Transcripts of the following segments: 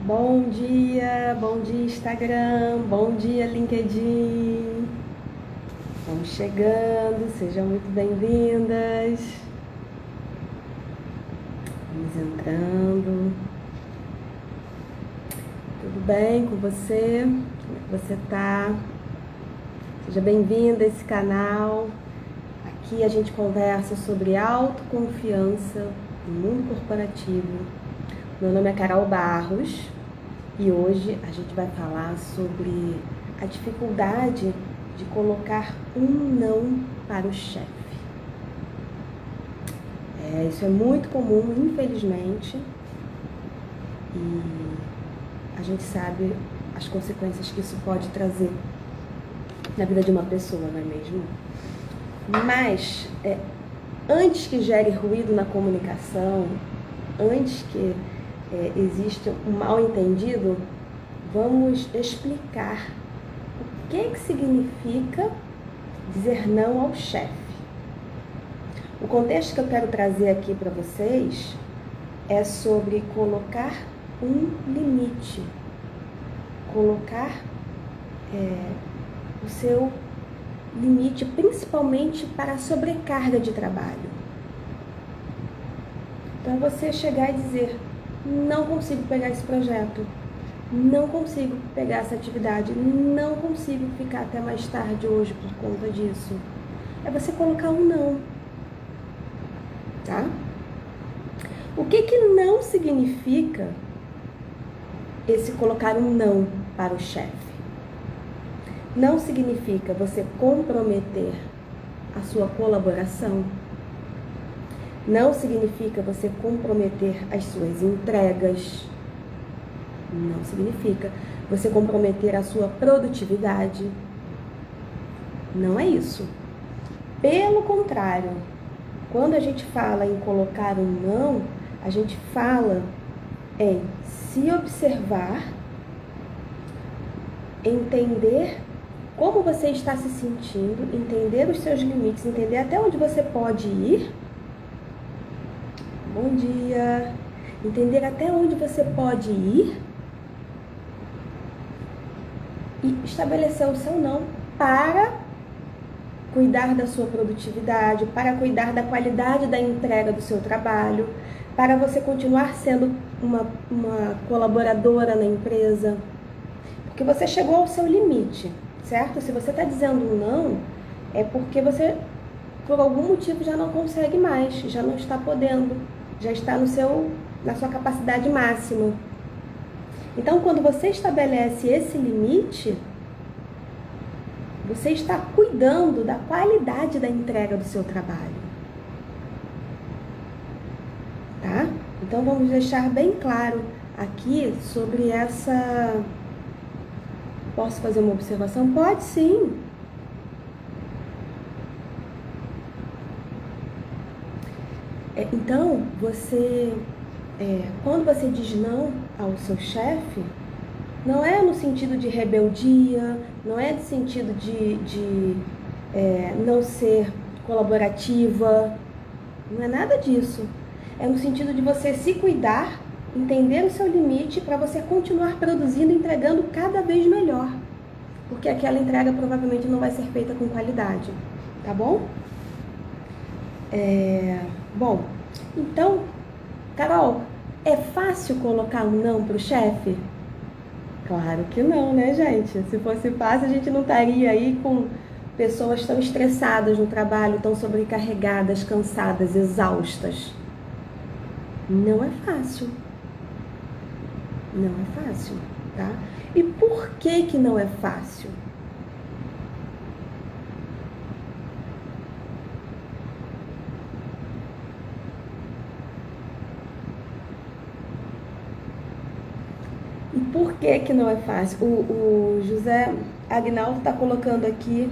Bom dia Instagram, bom dia LinkedIn. Vamos chegando, sejam muito bem-vindas. Vamos entrando. Tudo bem com você? Como é que você tá? Seja bem-vinda a esse canal. Aqui a gente conversa sobre autoconfiança no mundo corporativo. Meu nome é Carol Barros e hoje a gente vai falar sobre a dificuldade de colocar um não para o chefe. Isso é muito comum, infelizmente, e a gente sabe as consequências que isso pode trazer na vida de uma pessoa, não é mesmo? Mas, antes que gere ruído na comunicação, antes que existe um mal-entendido, vamos explicar o que significa dizer não ao chefe. O contexto que eu quero trazer aqui para vocês é sobre colocar um limite, colocar o seu limite principalmente para a sobrecarga de trabalho. Então você chegar e dizer: não consigo pegar esse projeto, não consigo pegar essa atividade, não consigo ficar até mais tarde hoje por conta disso. É você colocar um não, tá? O que não significa esse colocar um não para o chefe? Não significa você comprometer a sua colaboração. Não significa você comprometer as suas entregas. Não significa você comprometer a sua produtividade. Não é isso. Pelo contrário, quando a gente fala em colocar um não, a gente fala em se observar, entender como você está se sentindo, entender os seus limites, entender até onde você pode ir. Bom dia! Entender até onde você pode ir e estabelecer o seu não para cuidar da sua produtividade, para cuidar da qualidade da entrega do seu trabalho, para você continuar sendo uma colaboradora na empresa. Porque você chegou ao seu limite, certo? Se você está dizendo não, é porque você, por algum motivo, já não consegue mais, já não está podendo, já está na sua capacidade máxima. Então, quando você estabelece esse limite, você está cuidando da qualidade da entrega do seu trabalho. Tá? Então, vamos deixar bem claro aqui sobre essa... Posso fazer uma observação? Pode sim. Então, quando você diz não ao seu chefe, não é no sentido de rebeldia, não é no sentido de não ser colaborativa, não é nada disso. É no sentido de você se cuidar, entender o seu limite para você continuar produzindo e entregando cada vez melhor. Porque aquela entrega provavelmente não vai ser feita com qualidade, tá bom? Bom, então, Carol, é fácil colocar um não pro chefe? Claro que não, né, gente? Se fosse fácil, a gente não estaria aí com pessoas tão estressadas no trabalho, tão sobrecarregadas, cansadas, exaustas. Não é fácil. Não é fácil, tá? E por que não é fácil? E por que não é fácil? O José Agnaldo está colocando aqui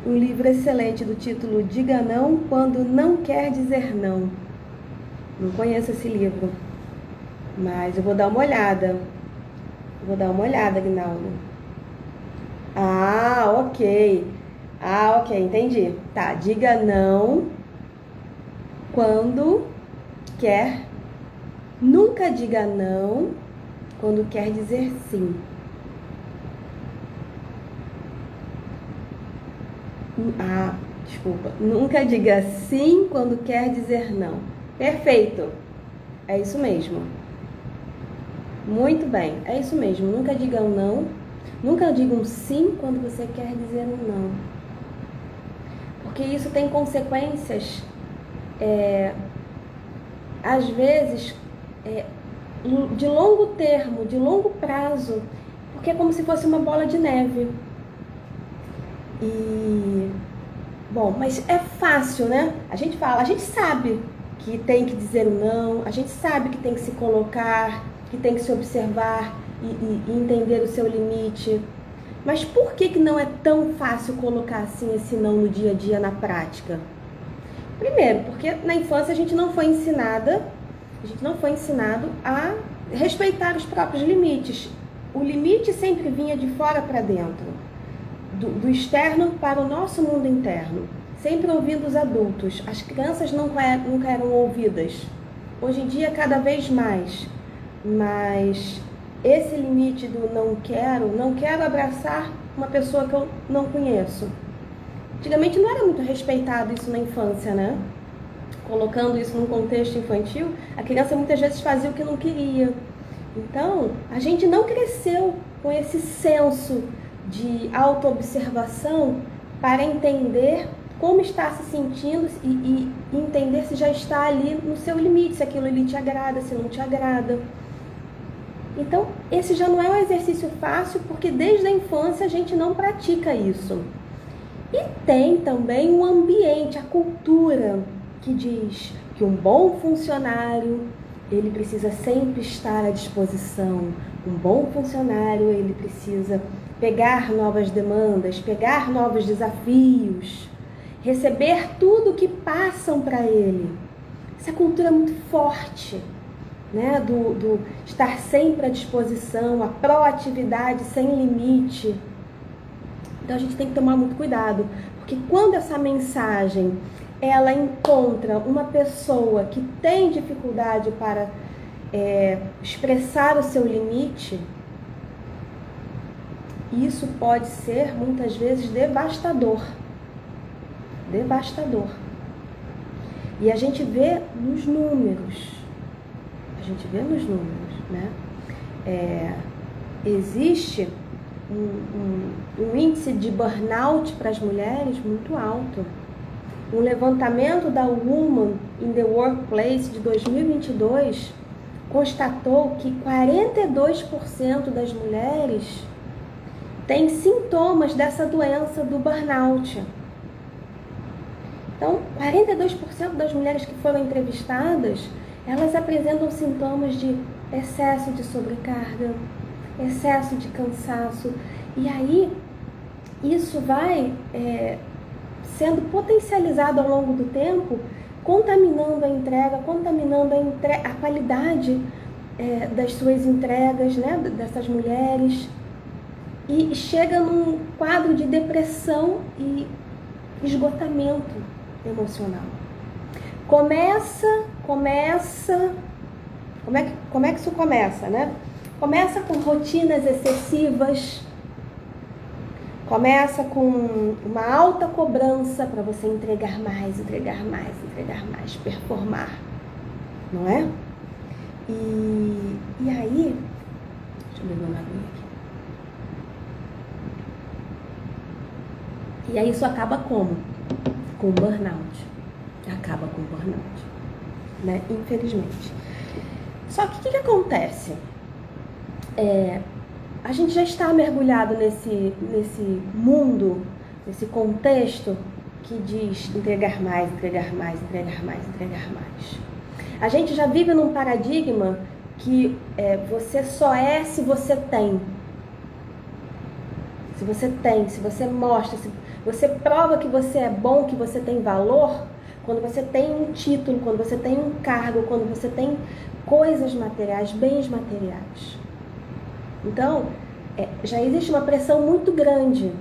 um livro excelente do título Diga Não Quando Não Quer Dizer Não. Não conheço esse livro, mas eu vou dar uma olhada. Agnaldo. Ok, entendi. Tá, diga não quando quer. Nunca diga não quando quer dizer sim. Desculpa. Nunca diga sim quando quer dizer não. Perfeito. É isso mesmo. Muito bem. É isso mesmo. Nunca diga um não. Nunca diga um sim quando você quer dizer um não. Porque isso tem consequências, às vezes, de longo termo, de longo prazo. Porque é como se fosse uma bola de neve. Bom, mas é fácil, né? A gente sabe que tem que dizer o não, a gente sabe que tem que se colocar, que tem que se observar e entender o seu limite. Mas por que não é tão fácil colocar assim esse não no dia a dia, na prática? Primeiro, porque na infância a gente não foi ensinado a respeitar os próprios limites. O limite sempre vinha de fora para dentro. Do externo para o nosso mundo interno, sempre ouvindo os adultos. As crianças nunca eram ouvidas. Hoje em dia, cada vez mais. Mas esse limite do não quero abraçar uma pessoa que eu não conheço. Antigamente não era muito respeitado isso na infância, né? Colocando isso num contexto infantil, a criança muitas vezes fazia o que não queria. Então, a gente não cresceu com esse senso de autoobservação para entender como está se sentindo e entender se já está ali no seu limite, se aquilo ali te agrada, se não te agrada. Então, esse já não é um exercício fácil, porque desde a infância a gente não pratica isso. E tem também o ambiente, a cultura, que diz que um bom funcionário, ele precisa sempre estar à disposição. Um bom funcionário, ele precisa pegar novas demandas, pegar novos desafios, receber tudo que passam para ele. Essa cultura é muito forte, né? Do estar sempre à disposição, a proatividade sem limite. Então a gente tem que tomar muito cuidado, porque quando essa mensagem ela encontra uma pessoa que tem dificuldade para expressar o seu limite, isso pode ser muitas vezes devastador. Devastador. E a gente vê nos números. Né? Existe um índice de burnout para as mulheres muito alto. Um levantamento da Women in the Workplace de 2022 constatou que 42% das mulheres têm sintomas dessa doença do burnout. Então, 42% das mulheres que foram entrevistadas, elas apresentam sintomas de excesso de sobrecarga, excesso de cansaço. E aí, isso vai sendo potencializado ao longo do tempo, contaminando a entrega, a qualidade das suas entregas, né, dessas mulheres. E chega num quadro de depressão e esgotamento emocional. Como é que isso começa, né? Começa com rotinas excessivas, começa com uma alta cobrança para você entregar mais, performar, não é? E aí, deixa eu beber uma aguinha aqui. E aí isso acaba como? Com burnout. Acaba com burnout, né? Infelizmente. Só que o que acontece? A gente já está mergulhado nesse mundo, nesse contexto que diz entregar mais. A gente já vive num paradigma que você só é se você tem. Se você mostra, se você prova que você é bom, que você tem valor, quando você tem um título, quando você tem um cargo, quando você tem coisas materiais, bens materiais. Então, já existe uma pressão muito grande.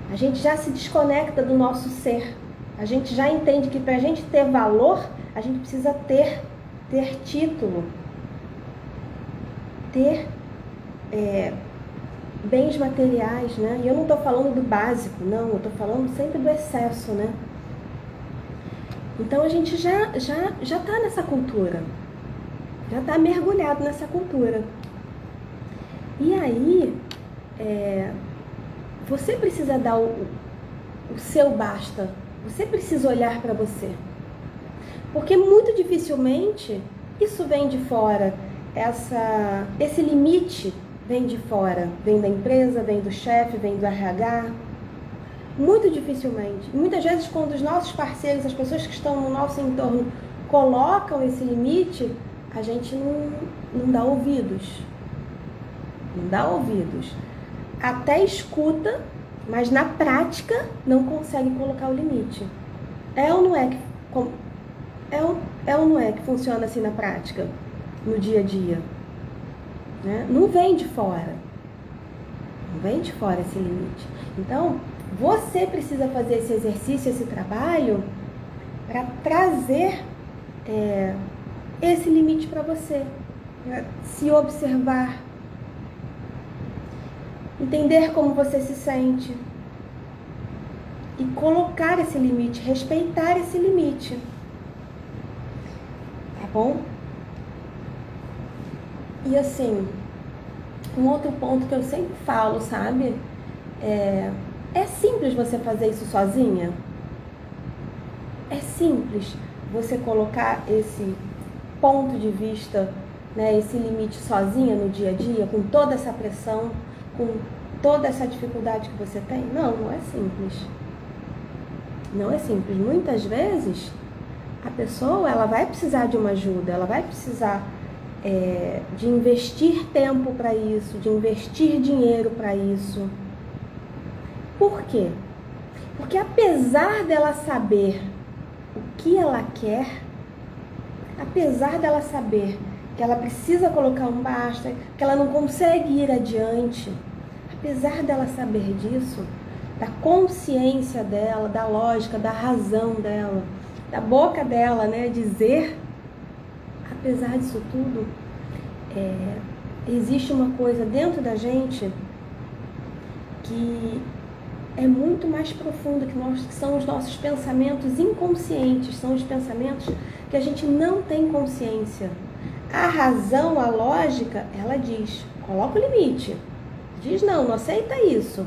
A gente já se desconecta do nosso ser. A gente já entende que para a gente ter valor, a gente precisa ter título. ter bens materiais, né? E eu não estou falando do básico, não, eu estou falando sempre do excesso, né? Então a gente já está nessa cultura, já está mergulhado nessa cultura. E aí, você precisa dar o seu basta, você precisa olhar para você. Porque muito dificilmente isso vem de fora, esse limite vem de fora, vem da empresa, vem do chefe, vem do RH. Muito dificilmente. Muitas vezes quando os nossos parceiros, as pessoas que estão no nosso entorno, colocam esse limite, a gente não dá ouvidos. Não dá ouvidos. Até escuta, mas na prática não consegue colocar o limite. É ou não é que funciona assim na prática, no dia a dia? Né? Não vem de fora. Não vem de fora esse limite. Então, você precisa fazer esse exercício, esse trabalho, para trazer esse limite para você. Pra se observar. Entender como você se sente. E colocar esse limite, respeitar esse limite. Tá bom? E assim, um outro ponto que eu sempre falo, sabe? É simples você fazer isso sozinha? É simples você colocar esse ponto de vista, né, esse limite sozinha no dia a dia, com toda essa pressão, com toda essa dificuldade que você tem? Não, não é simples. Não é simples. Muitas vezes, a pessoa ela vai precisar de uma ajuda, ela vai precisar de investir tempo para isso, de investir dinheiro para isso. Por quê? Porque apesar dela saber o que ela quer, apesar dela saber que ela precisa colocar um basta, que ela não consegue ir adiante, apesar dela saber disso, da consciência dela, da lógica, da razão dela, da boca dela, né, dizer, apesar disso tudo, existe uma coisa dentro da gente que é muito mais profunda, que são os nossos pensamentos inconscientes, são os pensamentos que a gente não tem consciência. A razão, a lógica, ela diz, coloca o limite, diz não aceita isso.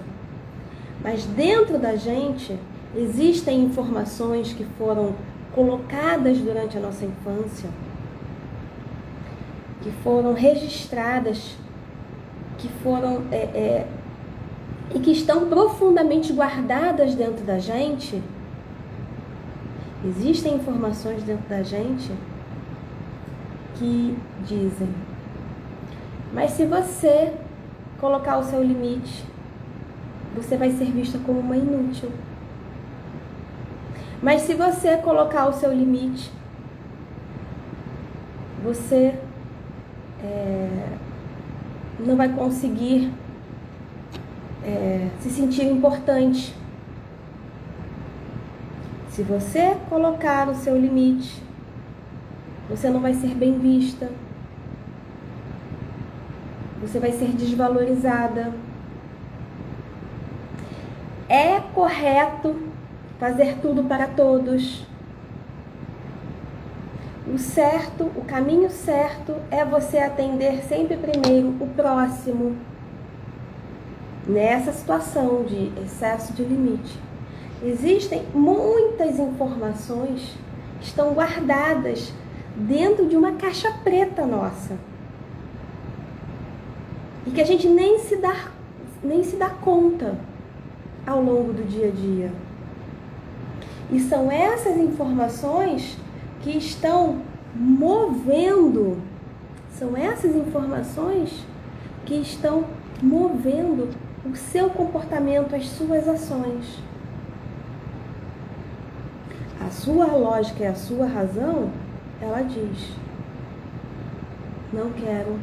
Mas dentro da gente existem informações que foram colocadas durante a nossa infância, que foram registradas, que foram e que estão profundamente guardadas dentro da gente. Existem informações dentro da gente que dizem, mas se você colocar o seu limite, você vai ser vista como uma inútil. Mas se você colocar o seu limite, você não vai conseguir se sentir importante. Se você colocar o seu limite, você não vai ser bem vista. Você vai ser desvalorizada. É correto fazer tudo para todos. O certo, o caminho certo é você atender sempre primeiro o próximo. Nessa situação de excesso de limite, existem muitas informações que estão guardadas dentro de uma caixa preta nossa e que a gente nem se dá conta ao longo do dia a dia. E são essas informações que estão movendo, o seu comportamento, as suas ações. A sua lógica e a sua razão, ela diz, não quero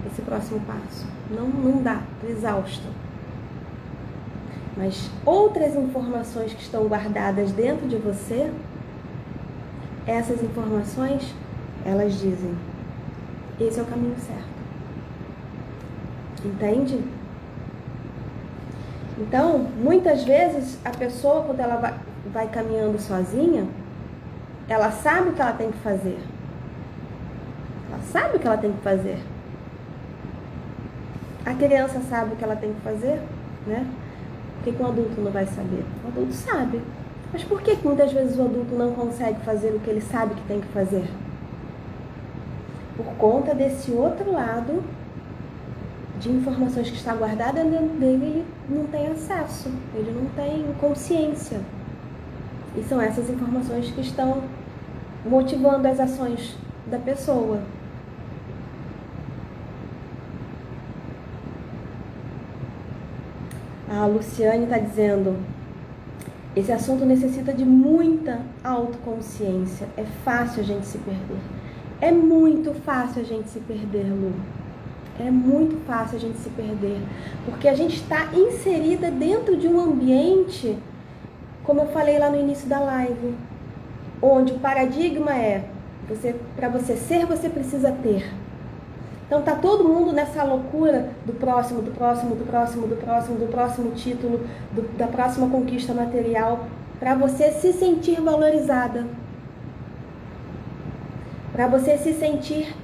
esse próximo passo, não dá, estou exausta. Mas outras informações que estão guardadas dentro de você, essas informações elas dizem: esse é o caminho certo. Entende? Então, muitas vezes, a pessoa, quando ela vai caminhando sozinha, ela sabe o que ela tem que fazer. Ela sabe o que ela tem que fazer. A criança sabe o que ela tem que fazer, né? Por que o adulto não vai saber? O adulto sabe. Mas por que muitas vezes o adulto não consegue fazer o que ele sabe que tem que fazer? Por conta desse outro lado de informações que está guardada dentro dele, ele não tem acesso, ele não tem consciência. E são essas informações que estão motivando as ações da pessoa. A Luciane está dizendo: esse assunto necessita de muita autoconsciência. É fácil a gente se perder. É muito fácil a gente se perder, Lu. É muito fácil a gente se perder. Porque a gente está inserida dentro de um ambiente, como eu falei lá no início da live, onde o paradigma é: para você ser, você precisa ter. Então tá todo mundo nessa loucura do próximo título, da próxima conquista material, para você se sentir valorizada, para você se sentir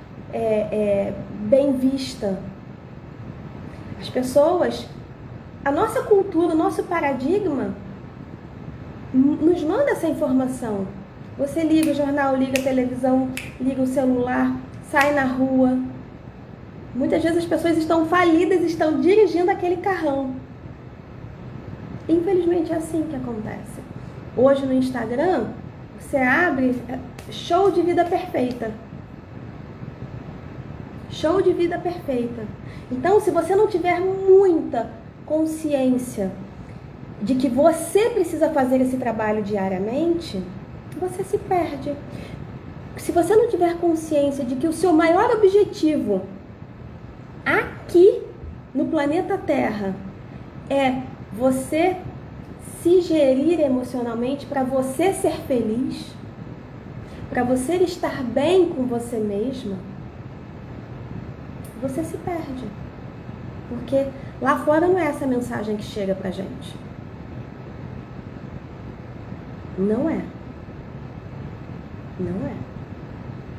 bem vista. As pessoas, a nossa cultura, o nosso paradigma nos manda essa informação. Você liga o jornal, liga a televisão, liga o celular, sai na rua. Muitas vezes as pessoas estão falidas, estão dirigindo aquele carrão. Infelizmente é assim que acontece. Hoje no Instagram, você abre show de vida perfeita. Show de vida perfeita. Então, se você não tiver muita consciência de que você precisa fazer esse trabalho diariamente, você se perde. Se você não tiver consciência de que o seu maior objetivo aqui no planeta Terra é você se gerir emocionalmente para você ser feliz, para você estar bem com você mesma, você se perde. Porque lá fora não é essa mensagem que chega pra gente. Não é. Não é.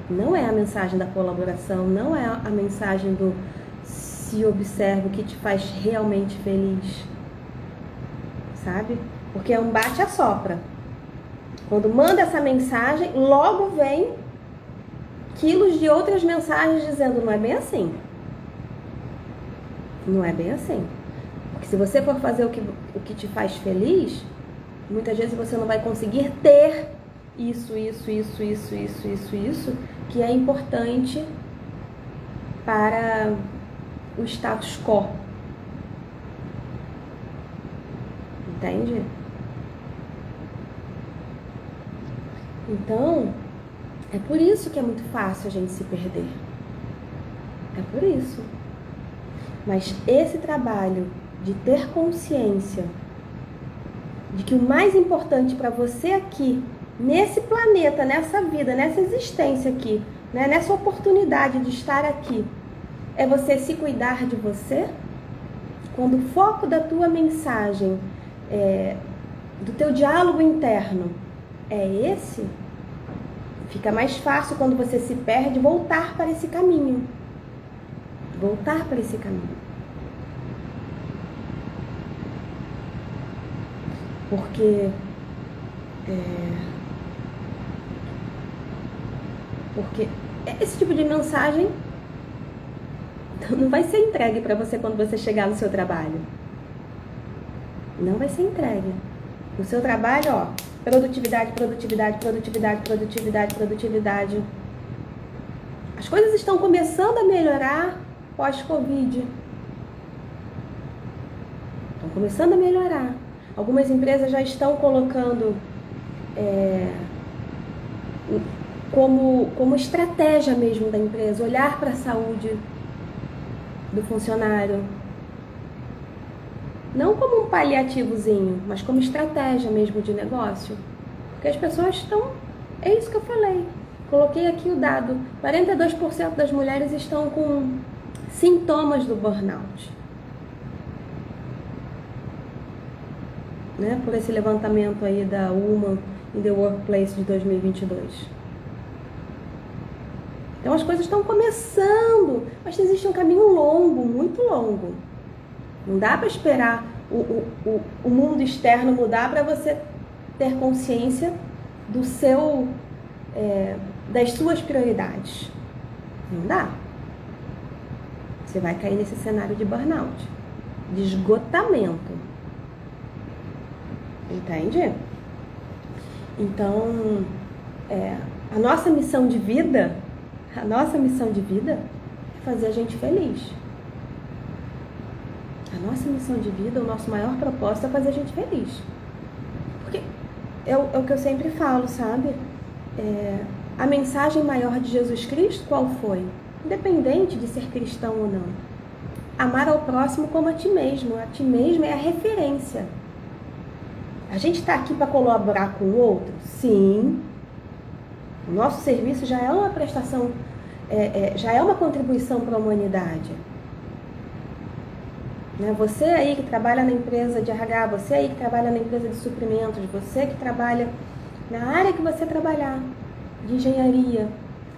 Não é a mensagem da colaboração, não é a mensagem do se observa, o que te faz realmente feliz. Sabe? Porque é um bate-a-sopra. Quando manda essa mensagem, logo vem quilos de outras mensagens dizendo: não é bem assim. Não é bem assim. Porque se você for fazer o que te faz feliz, muitas vezes você não vai conseguir ter isso, que é importante para o status quo. Entende? Então, é por isso que é muito fácil a gente se perder. É por isso. Mas esse trabalho de ter consciência de que o mais importante para você aqui, nesse planeta, nessa vida, nessa existência aqui, né, nessa oportunidade de estar aqui, é você se cuidar de você. Quando o foco da tua mensagem, do teu diálogo interno é esse, fica mais fácil quando você se perde voltar para esse caminho. Voltar para esse caminho. Porque esse tipo de mensagem não vai ser entregue para você quando você chegar no seu trabalho. Não vai ser entregue. No seu trabalho, ó, produtividade. As coisas estão começando a melhorar pós-Covid. Estão começando a melhorar. Algumas empresas já estão colocando como estratégia mesmo da empresa, olhar para a saúde do funcionário. Não como um paliativozinho, mas como estratégia mesmo de negócio. Porque as pessoas estão, é isso que eu falei, coloquei aqui o dado, 42% das mulheres estão com sintomas do burnout. Né? Por esse levantamento aí da Women in the Workplace de 2022. Então as coisas estão começando, mas existe um caminho longo, muito longo. Não dá para esperar o mundo externo mudar para você ter consciência do seu, das suas prioridades. Não dá. Você vai cair nesse cenário de burnout, de esgotamento. Entende? Então, a nossa missão de vida é fazer a gente feliz. A nossa missão de vida, o nosso maior propósito é fazer a gente feliz. Porque é o que eu sempre falo, sabe? A mensagem maior de Jesus Cristo, qual foi? Independente de ser cristão ou não. Amar ao próximo como a ti mesmo. A ti mesmo é a referência. A gente está aqui para colaborar com o outro? Sim. O nosso serviço já é uma prestação, já é uma contribuição para a humanidade. Né? Você aí que trabalha na empresa de RH, você aí que trabalha na empresa de suprimentos, você que trabalha na área que você trabalhar, de engenharia,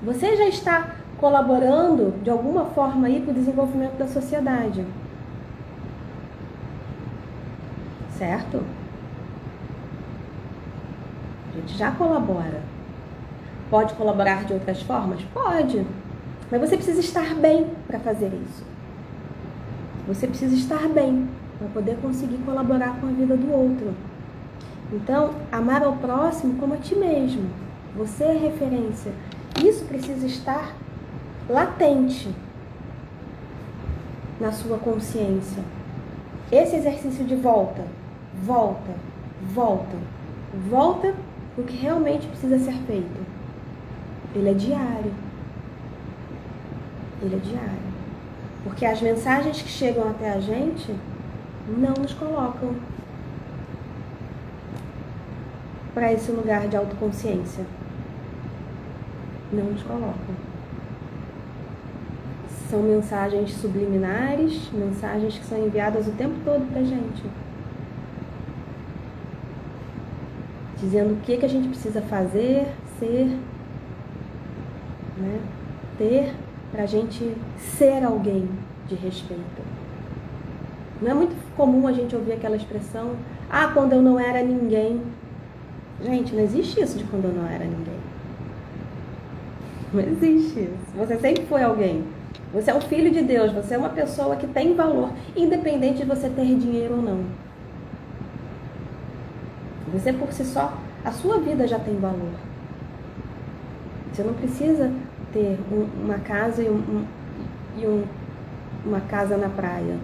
você já está colaborando de alguma forma aí para o desenvolvimento da sociedade. Certo? A gente já colabora. Pode colaborar de outras formas? Pode. Mas você precisa estar bem para fazer isso. Você precisa estar bem para poder conseguir colaborar com a vida do outro. Então, amar ao próximo como a ti mesmo. Você é referência. Isso precisa estar latente na sua consciência. Esse exercício de volta o que realmente precisa ser feito. Ele é diário. Porque as mensagens que chegam até a gente não nos colocam para esse lugar de autoconsciência. Não nos colocam. São mensagens subliminares, mensagens que são enviadas o tempo todo pra gente. Dizendo o que a gente precisa fazer, ser, né? Ter, pra gente ser alguém de respeito. Não é muito comum a gente ouvir aquela expressão, quando eu não era ninguém. Gente, não existe isso de quando eu não era ninguém. Não existe isso. Você sempre foi alguém. Você é um filho de Deus, você é uma pessoa que tem valor, independente de você ter dinheiro ou não. Você por si só, a sua vida já tem valor. Você não precisa ter uma casa uma casa na praia.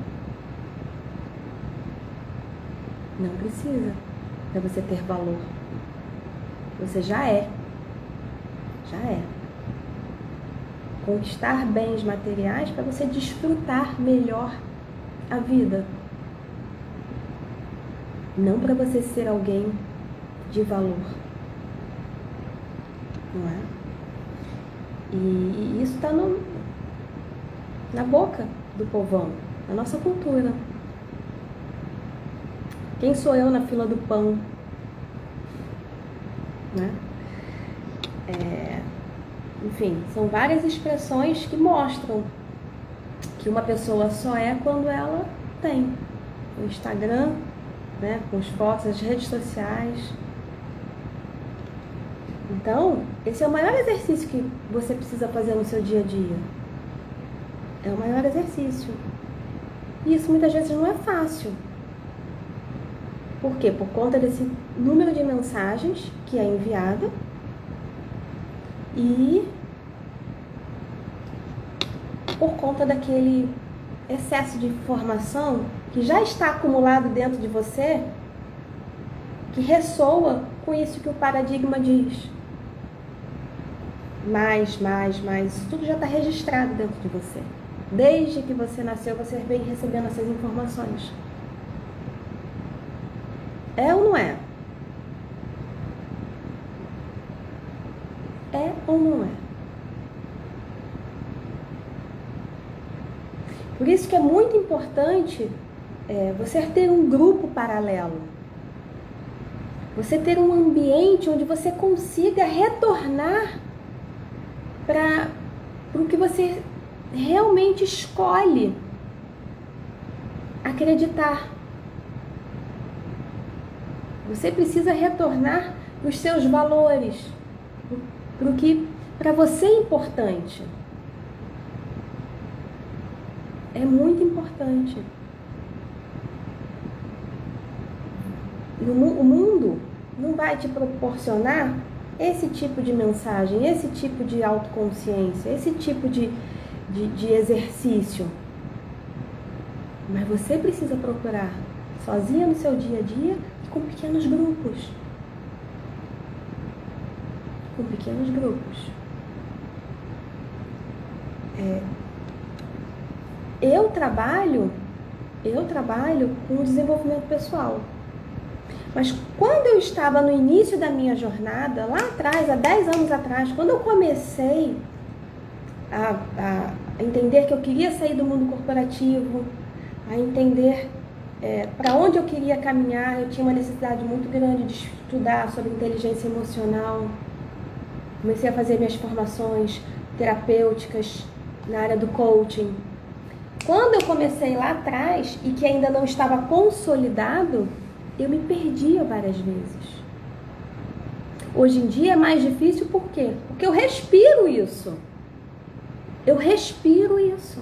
Não precisa para você ter valor. Você já é. Conquistar bens materiais para você desfrutar melhor a vida. Não para você ser alguém de valor. Não é? E isso está na boca do povão, na nossa cultura. Quem sou eu na fila do pão? Né? Enfim, são várias expressões que mostram que uma pessoa só é quando ela tem o Instagram, né, com as fotos, as redes sociais. Então, esse é o maior exercício que você precisa fazer no seu dia a dia. É o maior exercício. E isso muitas vezes não é fácil. Por quê? Por conta desse número de mensagens que é enviada e por conta daquele excesso de informação que já está acumulado dentro de você, que ressoa com isso que o paradigma diz. Mais, isso tudo já está registrado dentro de você. Desde que você nasceu, você vem recebendo essas informações. É ou não é? É ou não é? Por isso que é muito importante você ter um grupo paralelo. Você ter um ambiente onde você consiga retornar para o que você realmente escolhe acreditar. Você precisa retornar para os seus valores, para o que para você é importante. É muito importante. O mundo não vai te proporcionar esse tipo de mensagem, esse tipo de autoconsciência, esse tipo de exercício. Mas você precisa procurar, sozinha no seu dia a dia, com pequenos grupos. Com pequenos grupos. Eu trabalho com o desenvolvimento pessoal. Mas quando eu estava no início da minha jornada, lá atrás, há 10 anos atrás, quando eu comecei a entender que eu queria sair do mundo corporativo, a entender para onde eu queria caminhar, eu tinha uma necessidade muito grande de estudar sobre inteligência emocional. Comecei a fazer minhas formações terapêuticas na área do coaching. Quando eu comecei lá atrás e que ainda não estava consolidado, eu me perdia várias vezes. Hoje em dia é mais difícil, por quê? Porque eu respiro isso. Eu respiro isso.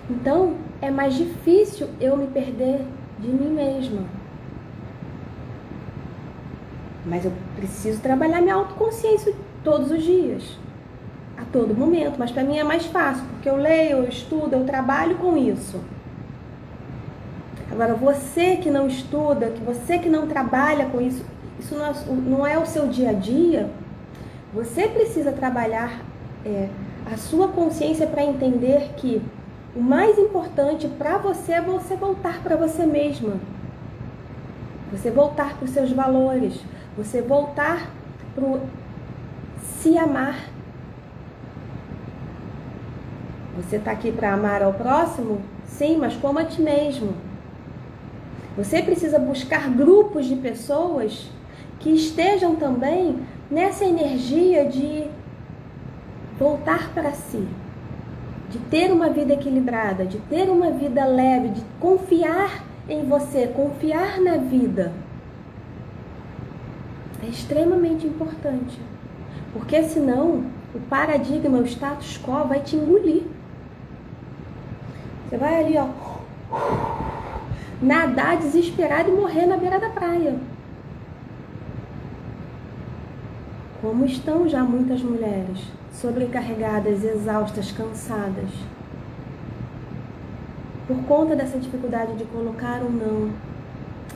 Então, é mais difícil eu me perder de mim mesma. Mas eu preciso trabalhar minha autoconsciência todos os dias. A todo momento. Mas para mim é mais fácil, porque eu leio, eu estudo, eu trabalho com isso. Agora, você que não estuda, você que não trabalha com isso, isso não é o seu dia a dia, você precisa trabalhar a sua consciência para entender que o mais importante para você é você voltar para você mesma. Você voltar para os seus valores. Você voltar para se amar. Você está aqui para amar ao próximo? Sim, mas como a ti mesmo. Você precisa buscar grupos de pessoas que estejam também nessa energia de voltar para si, de ter uma vida equilibrada, de ter uma vida leve, de confiar em você, confiar na vida. É extremamente importante, porque senão o paradigma, o status quo vai te engolir. Você vai ali, nadar desesperado e morrer na beira da praia. Como estão já muitas mulheres, sobrecarregadas, exaustas, cansadas, por conta dessa dificuldade de colocar um não,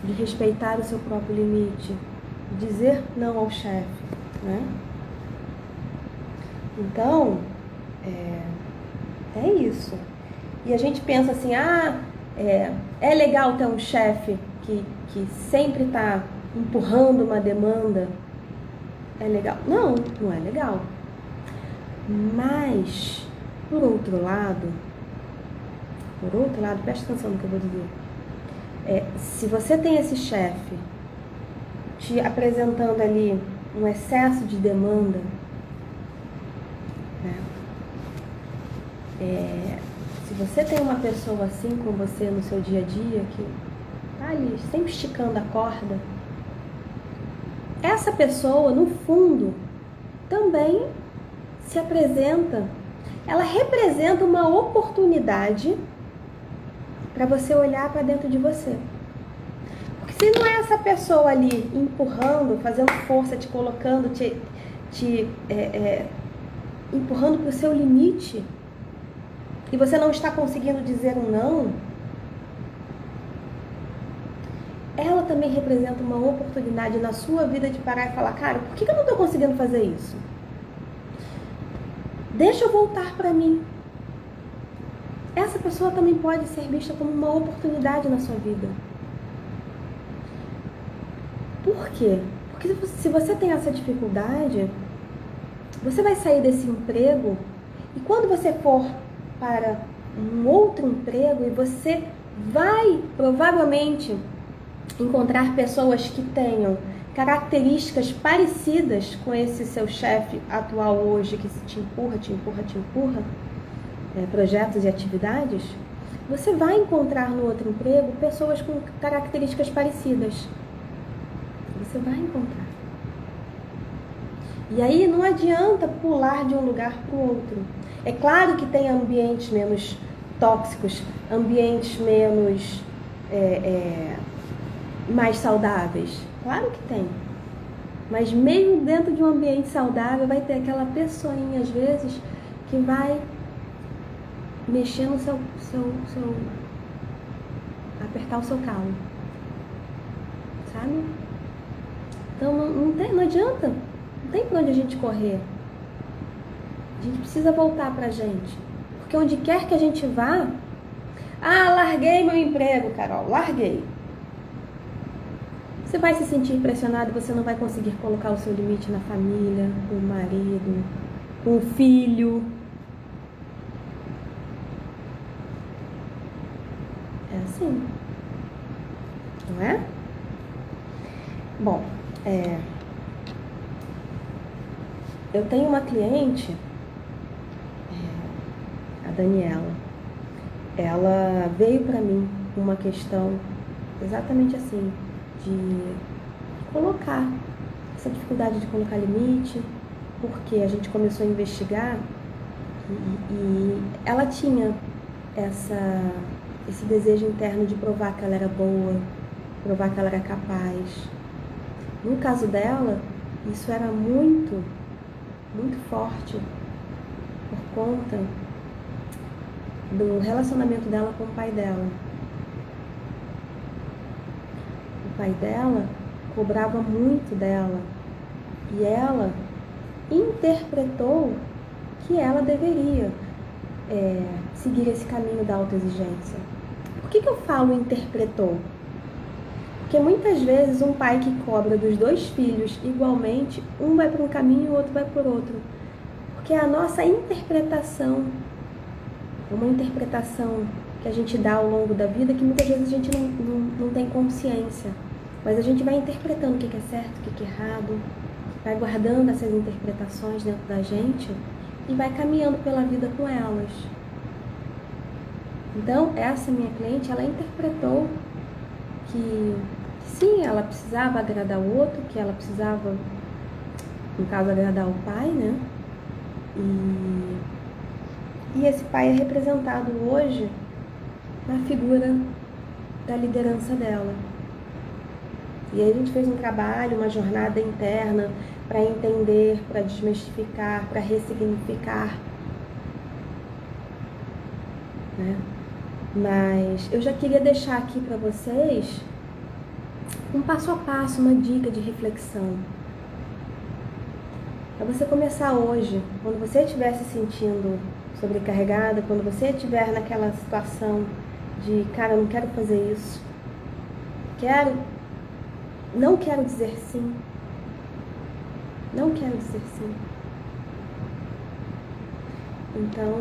de respeitar o seu próprio limite, de dizer não ao chefe, né? Então, é isso. E a gente pensa assim, é legal ter um chefe que sempre está empurrando uma demanda. É legal? Não, não é legal. Mas, por outro lado, preste atenção no que eu vou dizer. Se você tem esse chefe te apresentando ali um excesso de demanda, né? Se você tem uma pessoa assim com você no seu dia a dia, que tá ali sempre esticando a corda, essa pessoa, no fundo, também se apresenta, ela representa uma oportunidade para você olhar para dentro de você. Porque se não é essa pessoa ali empurrando, fazendo força, te colocando, empurrando para o seu limite, e você não está conseguindo dizer um não, ela também representa uma oportunidade na sua vida de parar e falar, cara, por que eu não estou conseguindo fazer isso? Deixa eu voltar para mim. Essa pessoa também pode ser vista como uma oportunidade na sua vida. Por quê? Porque se você tem essa dificuldade, você vai sair desse emprego e quando você for para um outro emprego e você vai provavelmente encontrar pessoas que tenham características parecidas com esse seu chefe atual hoje, que te empurra, projetos e atividades, você vai encontrar no outro emprego pessoas com características parecidas. Você vai encontrar. E aí não adianta pular de um lugar para o outro. É claro que tem ambientes menos tóxicos, ambientes menos mais saudáveis. Claro que tem. Mas mesmo dentro de um ambiente saudável vai ter aquela pessoinha, às vezes, que vai mexer no seu apertar o seu calo. Sabe? Então não adianta. Não tem pra onde a gente correr. A gente precisa voltar pra gente. Porque onde quer que a gente vá... larguei meu emprego, Carol. Larguei. Você vai se sentir pressionado e você não vai conseguir colocar o seu limite na família, com o marido, com o filho. É assim. Não é? Bom, eu tenho uma cliente, a Daniela. Ela veio para mim com uma questão exatamente assim, de colocar, essa dificuldade de colocar limite, porque a gente começou a investigar e ela tinha esse desejo interno de provar que ela era boa, provar que ela era capaz. No caso dela, isso era muito, muito forte por conta do relacionamento dela com o pai dela. O pai dela cobrava muito dela e ela interpretou que ela deveria seguir esse caminho da autoexigência. Por que eu falo interpretou? Porque muitas vezes um pai que cobra dos dois filhos igualmente, um vai para um caminho e o outro vai por outro. Porque é a nossa interpretação, uma interpretação que a gente dá ao longo da vida que muitas vezes a gente não tem consciência. Mas a gente vai interpretando o que é certo, o que é errado, vai guardando essas interpretações dentro da gente e vai caminhando pela vida com elas. Então, essa minha cliente, ela interpretou que sim, ela precisava agradar o outro, que ela precisava, no caso, agradar o pai, né? E esse pai é representado hoje na figura da liderança dela. E aí a gente fez um trabalho, uma jornada interna para entender, para desmistificar, para ressignificar, né? Mas eu já queria deixar aqui para vocês um passo a passo, uma dica de reflexão. Para você começar hoje, quando você estiver se sentindo sobrecarregada, quando você estiver naquela situação de, cara, eu não quero fazer isso, não quero dizer sim, não quero dizer sim. Então,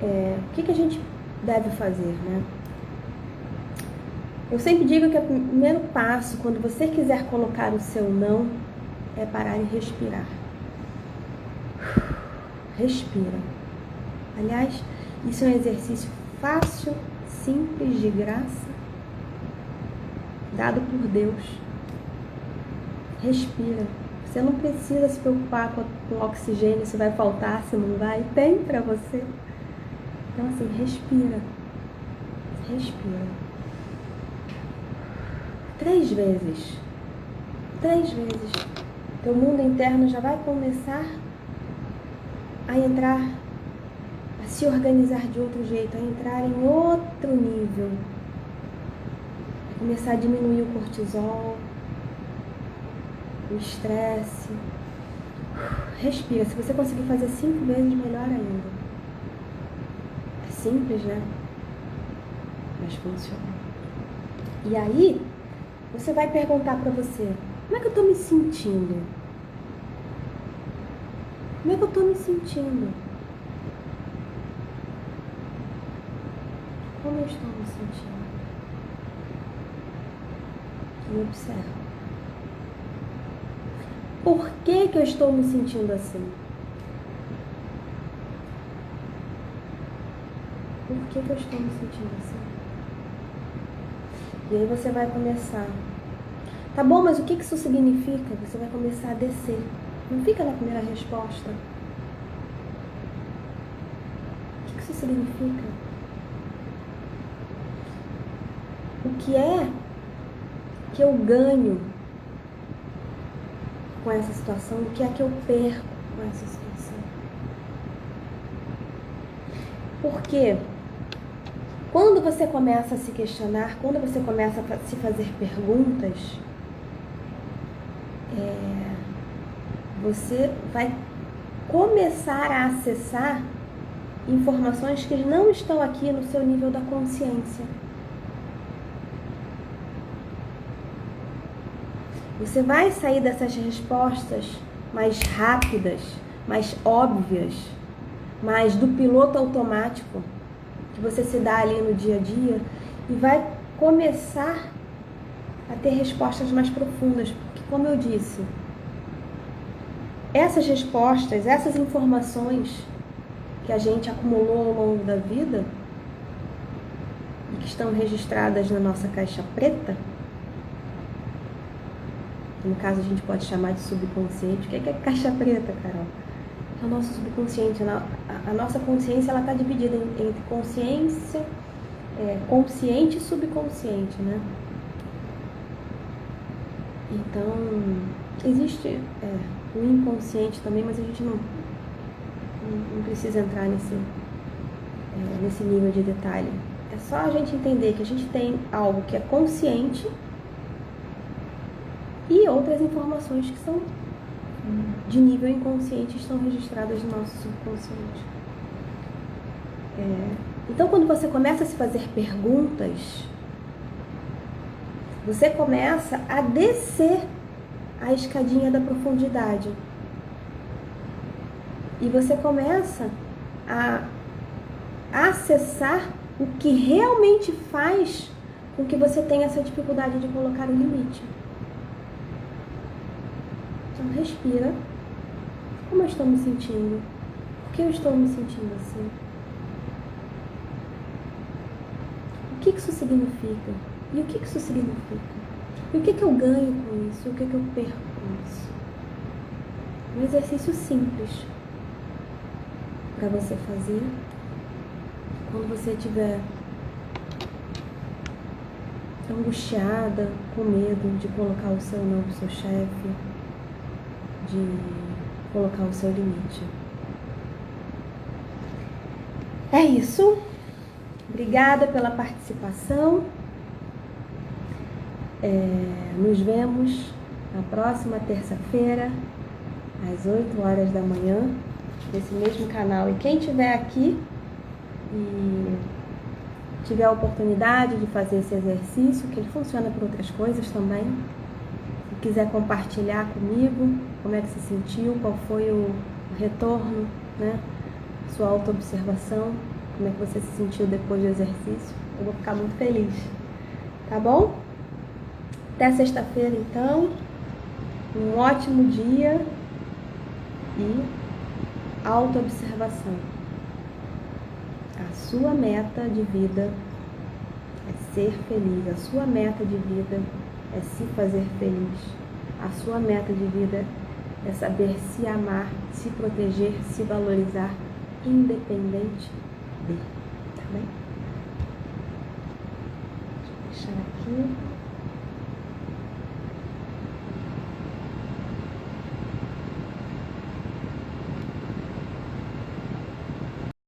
o que a gente deve fazer, né? Eu sempre digo que o primeiro passo, quando você quiser colocar o seu não, é parar e respirar. Respira. Aliás, isso é um exercício fácil, simples, de graça, dado por Deus. Respira. Você não precisa se preocupar com o oxigênio, se vai faltar, se não vai. Tem pra você. Então, assim, respira. Respira. 3 vezes. 3 vezes. Teu mundo interno já vai começar a entrar, a se organizar de outro jeito, a entrar em outro nível. Vai começar a diminuir o cortisol, o estresse. Respira. Se você conseguir fazer 5 vezes, melhor ainda. É simples, né? Mas funciona. E aí, você vai perguntar para você, Como é que eu estou me sentindo? Como é que eu estou me sentindo? Como eu estou me sentindo? E observo. Por que que eu estou me sentindo assim? Por que que eu estou me sentindo assim? E aí você vai começar. Tá bom, mas o que que isso significa? Você vai começar a descer. Não fica na primeira resposta. O que que isso significa? O que é que eu ganho com essa situação? O que é que eu perco com essa situação? Porque quando você começa a se questionar, quando você começa a se fazer perguntas, você vai começar a acessar informações que não estão aqui no seu nível da consciência. Você vai sair dessas respostas mais rápidas, mais óbvias, mais do piloto automático que você se dá ali no dia a dia e vai começar a ter respostas mais profundas, porque, como eu disse, essas respostas, essas informações que a gente acumulou ao longo da vida e que estão registradas na nossa caixa preta, no caso a gente pode chamar de subconsciente. O que é caixa preta, Carol? É o nosso subconsciente. A nossa consciência está dividida entre consciência, consciente e subconsciente, né? Então, existe o inconsciente também, mas a gente não precisa entrar nesse nível de detalhe. É só a gente entender que a gente tem algo que é consciente e outras informações que são de nível inconsciente estão registradas no nosso subconsciente. Então, quando você começa a se fazer perguntas, você começa a descer a escadinha da profundidade. E você começa a acessar o que realmente faz com que você tenha essa dificuldade de colocar o limite. Então, respira. Como eu estou me sentindo? Por que eu estou me sentindo assim? O que isso significa? E o que isso significa? E o que eu ganho com isso? E o que eu perco com isso? Um exercício simples para você fazer quando você estiver angustiada, com medo de colocar o seu não pro seu chefe, de colocar o seu limite. É isso. Obrigada pela participação. Nos vemos na próxima terça-feira, às 8 horas da manhã, nesse mesmo canal. E quem estiver aqui e tiver a oportunidade de fazer esse exercício, que ele funciona para outras coisas também, se quiser compartilhar comigo como é que se sentiu, qual foi o retorno, né? Sua autoobservação, como é que você se sentiu depois do exercício, eu vou ficar muito feliz, tá bom? Até sexta-feira, então, um ótimo dia e autoobservação. A sua meta de vida é ser feliz, a sua meta de vida é se fazer feliz, a sua meta de vida é saber se amar, se proteger, se valorizar, independente de, tá bem? Deixa eu deixar aqui.